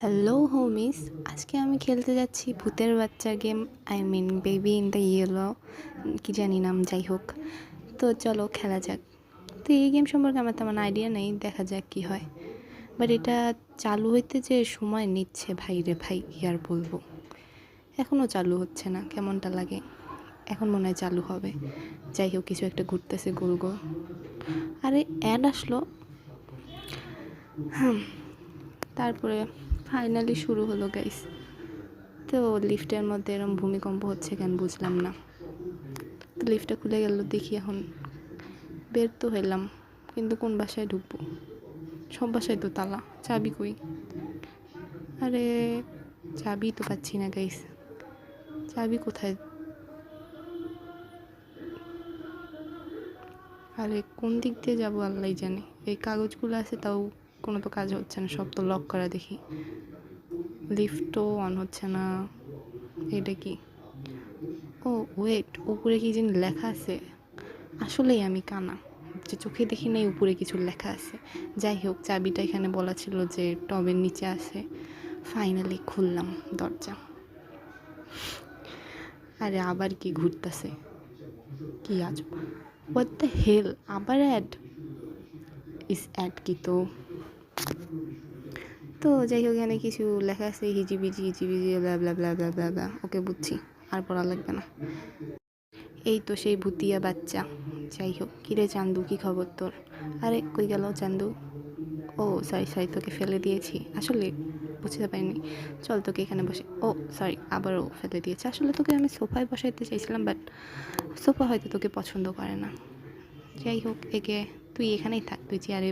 Hello হোমিস, আজকে আমি খেলতে যাচ্ছি ভূতের বাচ্চা game. Baby in the yellow, কি জানি নাম, যাই হোক। তো চলো খেলা যাক। তো এই গেম সম্পর্কে আমার তেমন আইডিয়া নেই, দেখা যাক কি হয়। বাট এটা চালু হইতে যে সময় নিচ্ছে ভাই রে ভাই, কি আর বলবো। এখনও চালু হচ্ছে না, কেমনটা লাগে। এখন মনে হয় চালু হবে। যাই হোক, কিছু একটা ঘুরতেছে গোল গোল। আরে অ্যাড আসলো। তারপরে ফাইনালি শুরু হলো গাইস। তো লিফটের মধ্যে এরকম ভূমিকম্প হচ্ছে কেন বুঝলাম না। তো লিফটটা খুলে গেল, দেখি এখন বের তো হইলাম, কিন্তু কোন বাসায় ঢুকবো? সব বাসায় তো তালা, চাবি কই? আরে চাবি তো পাচ্ছি না গাইস, চাবি কোথায়? আরে কোন দিক দিয়ে যাবো আল্লাহ জানে। এই কাগজগুলো আছে, তাও কোনো তো কাজ হচ্ছে না, সব তো লক করা দেখি। লিফটও অন হচ্ছে না। এটা কি? ও ওয়েট, উপরে কি যেন লেখা আছে। আসলেই আমি কানা, যে চোখে দেখি নাই উপরে কিছু লেখা আছে। যাই হোক, চাবিটা এখানে বলা ছিল যে টবের নিচে আছে। ফাইনালি খুললাম দরজা। আরে আবার কি ঘুরতেছে? কি আজ, হোয়াট দ্য হেল? আবার অ্যাড অ্যাড কি? তো যাই হোক, এখানে কিছু লেখা আছে, হিজিবিজি হিজিবিজি ব্লা ব্লা ব্লা ব্লা ব্লা ব্লা। ওকে বুঝছি, আর পড়া লাগবে না। এই তো সেই ভুতিয়া বাচ্চা। যাই হোক, কিরে চান্দু, কি খবর তোর? আরে কই গেল চান্দু? ও সরি সরি, তোকে ফেলে দিয়েছি আসলে, বুঝতে পারিনি। চল তোকে এখানে বসে, ও সরি, আবারও ফেলে দিয়েছে। আসলে তোকে আমি সোফায় বসাইতে চাইছিলাম, বাট সোফা হয়তো তোকে পছন্দ করে না। যাই হোক, একে তুই এখানেই থাক, তুই চেয়ারে